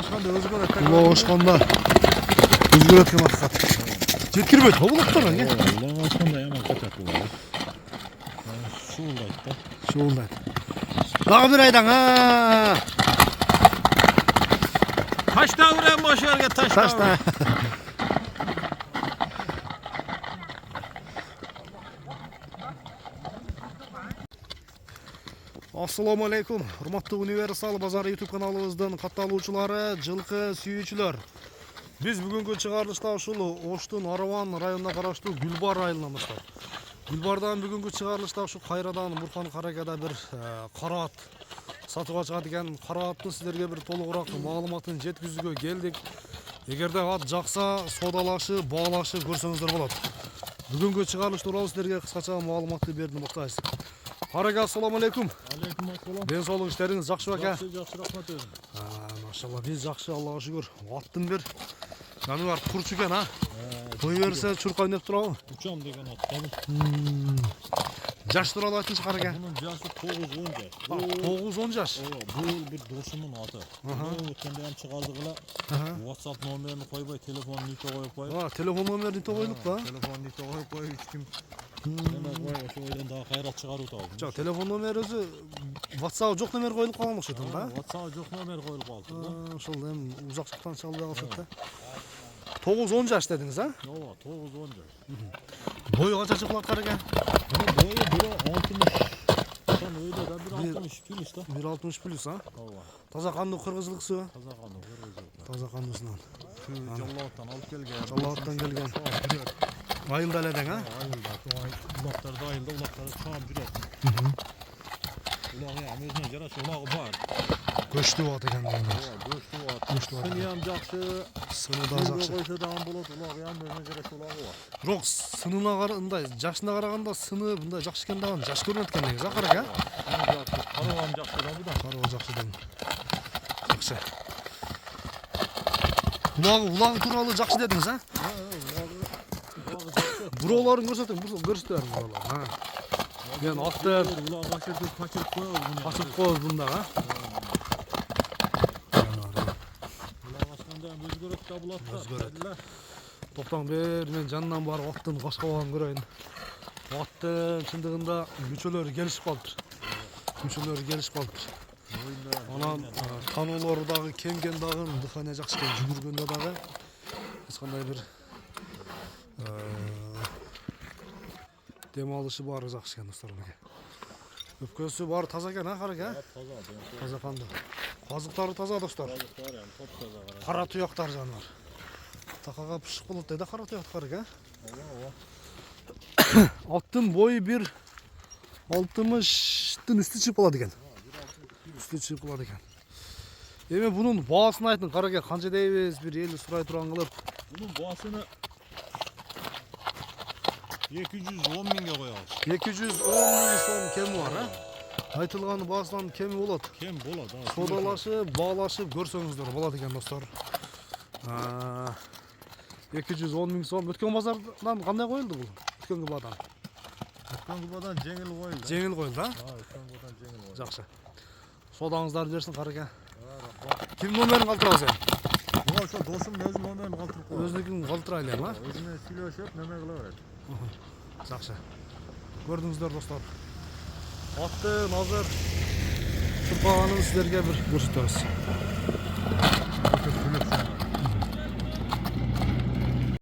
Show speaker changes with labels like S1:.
S1: ашқанда өзгөрөт.
S2: Улак ашқанда өзгөрөт экен акыркат. Жеткирбейт го булактан эне.
S1: Улак ашқанда яман качат булар. Шуулдайт да.
S2: Шуулдайт. Дагы бир айдаң.
S1: Ташта урам машинаға ташта.
S2: Ташта. Assalamu alaikum. Hurmatly Universal Bazar YouTube kanalımızdan kattалуучулары, жылкы сүйүүчүлөр. Biz бүгүнкү чыгарылышта ушул Оштун Араван районуна караштуу Гүлбар айылындамыз. Гүлбардан бүгүнкү чыгарылышта ушу кайрадан Бурхан Каракада бир кара ат сатууга чыгат экен. Кара аттын сиздерге бир толугураак маалыматын жеткизүүгө келдик. Эгерде ат жакса, содалашып, баалашып көрсөңүздөр болот. Бүгүнкү чыгарылыш тууралуу сиздерге кыскача маалыматты бердим бактайбыз. Карака, ассаламу алейкум.
S1: Алейкум ассалам.
S2: Ден соолук иштериңиз жакшы беке?
S1: Жакшы, рахмат өзүм.
S2: Машалла, биз жакшы, Аллага шүгүр. Аттын бир жаныбар курчу экен, той берсе чуркай деп турабы?
S1: Учам деген ат.
S2: Жаш тууралуу айтыңызчы Карака.
S1: Bunun жашы 9-10 жаш.
S2: 9-10 жаш.
S1: Бул бир досумдун аты. Өткөндө ham чыгардыгыла. WhatsApp номерин койбой, телефон нито коюп коюп.
S2: Телефон номерин нито коюлуп да?
S1: Телефон нито коюп коюп, эч ким ошо ойдон дагы кайрат чыгарып атабыз.
S2: Жок, телефон номери өзү WhatsApp жок номер коюлуп калган окшойт да?
S1: WhatsApp жок номер коюлуп калды да.
S2: Ошол эми узакчыктан чалбай калышат да. 9-10 жаш дедиңиз,
S1: Ооба, 9-10 жаш.
S2: Бою канча чыккылат Карака?
S1: Бою 1.60. Ошон өйдө да 1.60 плюс да.
S2: 1.60 плюс,
S1: Ооба.
S2: Таза кандуу кыргызлыксы?
S1: Таза кандуу кыргыз.
S2: Таза кандуусунан.
S1: Жаллабаттан алып келген.
S2: Жаллабаттан келген. Айылда эле дең,
S1: Айылда, улактарды айылда, улактарды чаап жүрөт. Улагы ham өзүнө жараша улагы бар.
S2: Көчтүү ат экен да.
S1: Көчтүү ат.
S2: Көчтүү ат.
S1: Сыны ham жакшы.
S2: Сыны да жакшы.
S1: Койсо дагы болот, улагы ham өзүнө жараша улагы бар.
S2: Бирок сынына мындай жашына караганда сыны мындай жакшы экен да, жаш көрүнөт экен негизи, Карака?
S1: Кароо ham жакшы да будан.
S2: Кароо жакшы дең. Жакшы. Улагы тууралуу жакшы дедиңиз, Буроолорун көрсөтөң, көрсөтөңүз буроолорун. Мен аттыр,
S1: Улагы качырып коебуз буну.
S2: качырып коебуз мында,
S1: Улагы ачканда ham өзгөрөт да булат да.
S2: Өзгөрөт. Топтоң бери мен жанынан барып аттын кашкабагын көрөйүн. Аттын чындыгында мүчөлөрү келишип калыптыр. Анан тануулору дагы кемген дагы, дыхания жакшы экен, жүгүргөндө дагы эч кандай бир дем алышы баары жакшы экен достор менен. Өпкөсү баары таза экен, Карака? Таза кандуу. Казыктары таза достор. Кара туяктар жаныбар. Такага пышык болот дейт кара туяктар, Карака. Аттын бою бир 60-тын үстү чыгып калат экен. Эми бунун баасын айтың, Карака, канча дейбиз, бир эл сурай турган кылып.
S1: Бунун баасыны 210 миңге коебуз.
S2: 210 миң сом кеми бар, Айтылган баасынан кеми болот.
S1: Кем болот,
S2: Содалашып, баалашып көрсөңүздөр болот экен достор. 210 миң сом. Өткөн базардан кандай коюлду бул? Өткөнгү баадан.
S1: Өткөнгү баадан жеңил коюлду.
S2: Жеңил коюлду,
S1: Өткөнгү баадан жеңил коюлду.
S2: Жакшы. Содаңыздарды берсин, Карака. Ким номерин калтырабыз эми?
S1: Ошо досумдун өзүнүн номерин калтырып коебуз.
S2: Өзүнүкүн калтырайлы эми,
S1: Өзүнө сүйлөшүп, неме кыла берет.
S2: Жакшы. Көрдүңүздөр достор. Аттын азыр чуркаганын сиздерге бир көрсөтөбүз.